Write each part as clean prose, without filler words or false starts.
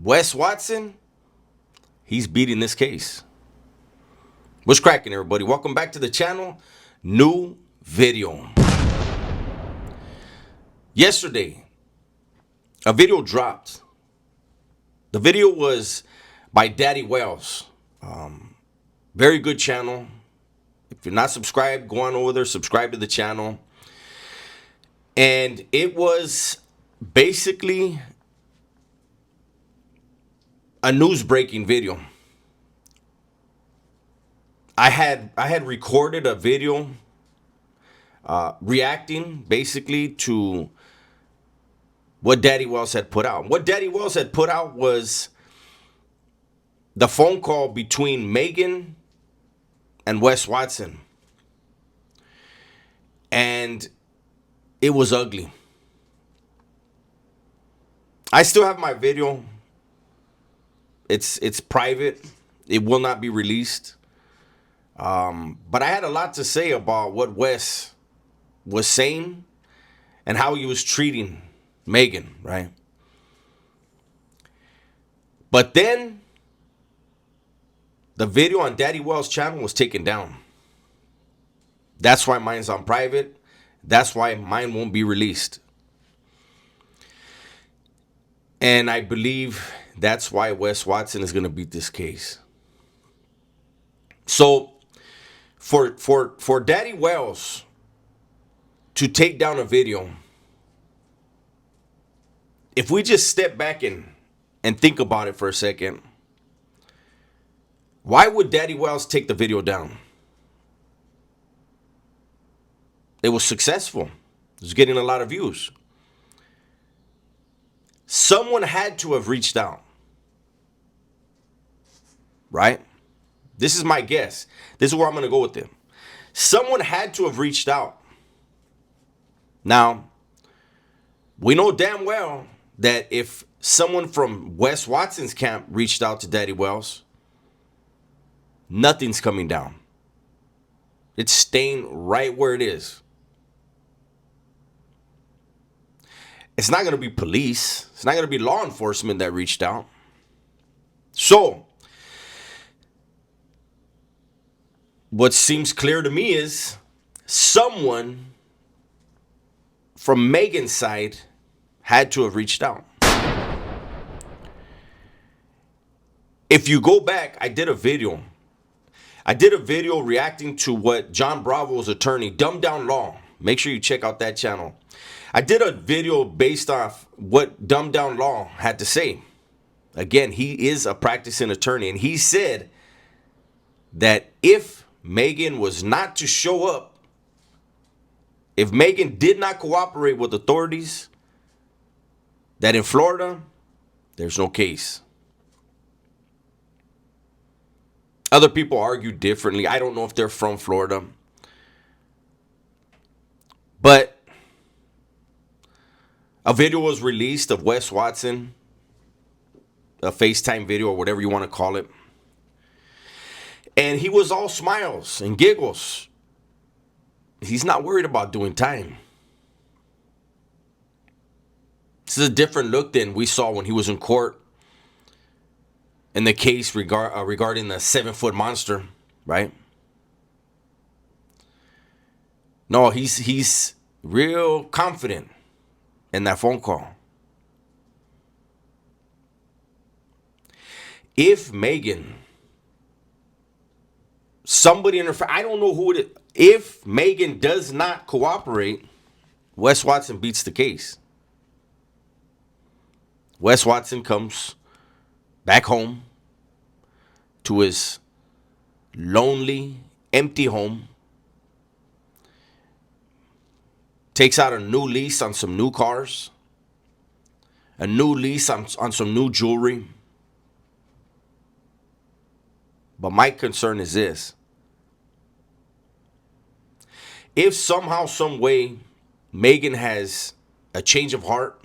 Wes Watson, he's beating this case. What's cracking, everybody? Welcome back to the channel. New video. Yesterday, a video dropped. The video was by Daddy Wells. Very good channel. If you're not subscribed, go on over there, subscribe to the channel. And it was basically a news breaking video. I had recorded a video reacting basically to what Daddy Wells had put out. What Daddy Wells had put out was the phone call between Megan and Wes Watson. And it was ugly. I still have my video. It's private. It will not be released. But I had a lot to say about what Wes was saying and how he was treating Megan, right? But then the video on Daddy Wells' channel was taken down. That's why mine's on private. That's why mine won't be released. And I believe that's why Wes Watson is going to beat this case. So for Daddy Wells to take down a video, if we just step back and think about it for a second, why would Daddy Wells take the video down? It was successful. It was getting a lot of views. Someone had to have reached out, right? This is my guess. This is where I'm going to go with it. Someone had to have reached out. Now, we know damn well that if someone from Wes Watson's camp reached out to Daddy Wells, nothing's coming down. It's staying right where it is. It's not going to be police. It's not going to be law enforcement that reached out. So, what seems clear to me is someone from Megan's side had to have reached out. If you go back, I did a video reacting to what John Bravo's attorney, Dumb Down Law. Make sure you check out that channel. I did a video based off what Dumb Down Law had to say. Again, he is a practicing attorney, and he said that if Megan was not to show up, if Megan did not cooperate with authorities, that in Florida, there's no case. Other people argue differently. I don't know if they're from Florida. But a video was released of Wes Watson, a FaceTime video or whatever you want to call it. And he was all smiles and giggles. He's not worried about doing time. This is a different look than we saw when he was in court in the case regarding the 7-foot monster, right? No, he's real confident in that phone call. If Megan, somebody in her, I don't know who it is. If Megan does not cooperate, Wes Watson beats the case. Wes Watson comes back home to his lonely, empty home, takes out a new lease on some new cars, a new lease on some new jewelry. But my concern is this. If somehow, some way, Megan has a change of heart,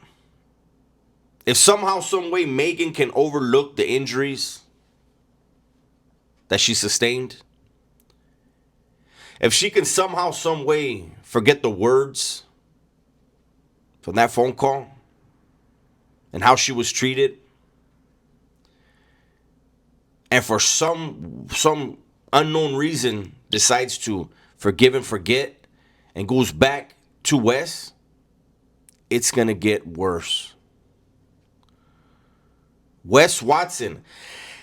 if somehow, some way, Megan can overlook the injuries that she sustained, if she can somehow, some way forget the words from that phone call and how she was treated, and for some unknown reason decides to forgive and forget and goes back to Wes, it's going to get worse. Wes Watson,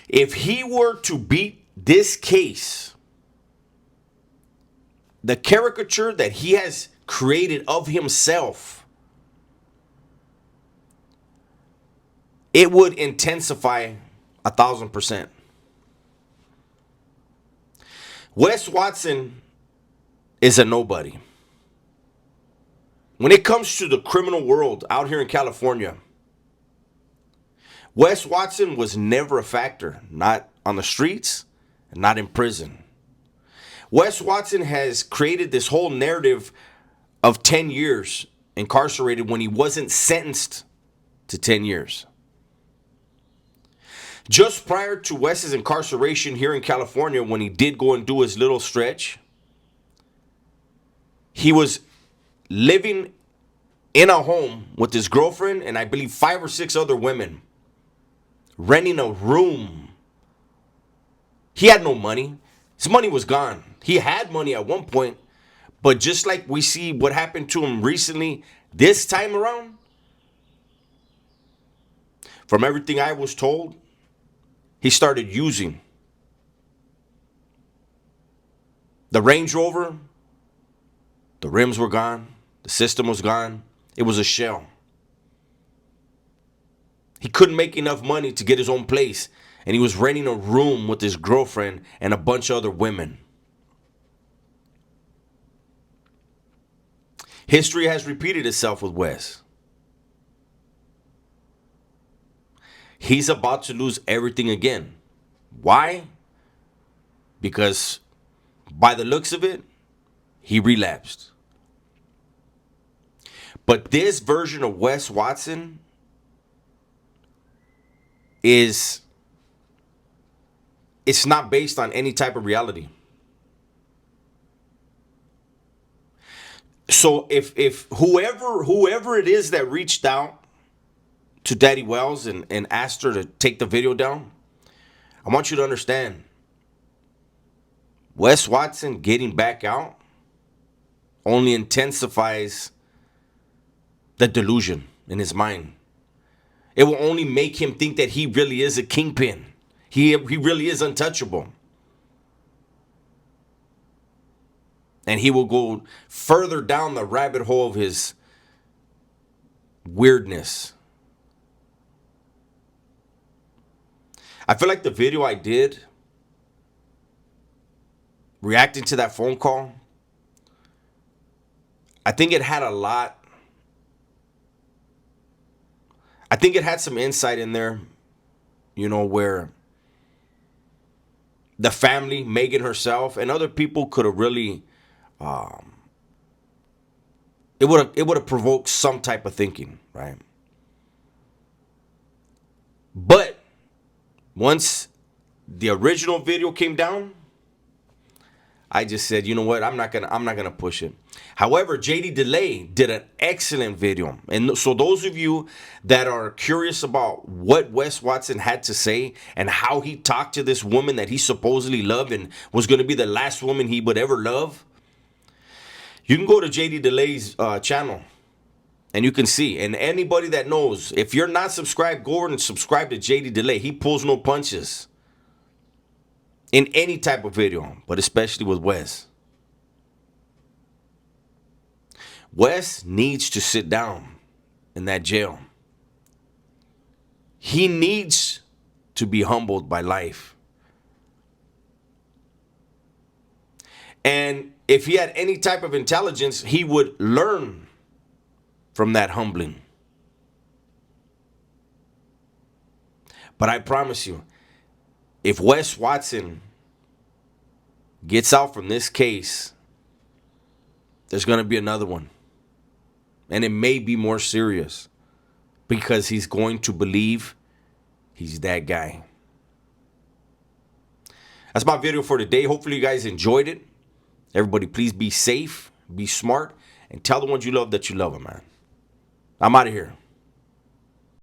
if he were to beat this case, the caricature that he has created of himself, it would intensify 1,000%. Wes Watson is a nobody. When it comes to the criminal world out here in California, Wes Watson was never a factor, not on the streets, and not in prison. Wes Watson has created this whole narrative of 10 years incarcerated when he wasn't sentenced to 10 years. Just prior to Wes's incarceration here in California, when he did go and do his little stretch, he was living in a home with his girlfriend and I believe 5 or 6 other women, renting a room. He had no money. His money was gone. He had money at one point, but just like we see what happened to him recently, this time around, from everything I was told, he started using the Range Rover. The rims were gone. The system was gone. It was a shell. He couldn't make enough money to get his own place, and he was renting a room with his girlfriend and a bunch of other women. History has repeated itself with Wes. He's about to lose everything again. Why? Because by the looks of it, he relapsed. But this version of Wes Watson it's not based on any type of reality. So if whoever it is that reached out to Daddy Wells and asked her to take the video down, I want you to understand, Wes Watson getting back out only intensifies the delusion in his mind. It will only make him think that he really is a kingpin. He really is untouchable. And he will go further down the rabbit hole of his weirdness. I feel like the video I did reacting to that phone call, I think it had a lot. I think it had some insight in there, you know, where the family, Megan herself, and other people could have really, it would have provoked some type of thinking, right? But once the original video came down, I just said, you know what, I'm not gonna push it. However, JD Delay did an excellent video. And so those of you that are curious about what Wes Watson had to say and how he talked to this woman that he supposedly loved and was going to be the last woman he would ever love, you can go to JD Delay's channel and you can see. And anybody that knows, if you're not subscribed, go over and subscribe to JD Delay. He pulls no punches in any type of video, but especially with Wes. Wes needs to sit down in that jail. He needs to be humbled by life. And if he had any type of intelligence, he would learn from that humbling. But I promise you, if Wes Watson gets out from this case, there's going to be another one. And it may be more serious because he's going to believe he's that guy. That's my video for today. Hopefully you guys enjoyed it. Everybody, please be safe, be smart, and tell the ones you love that you love them, man. I'm out of here.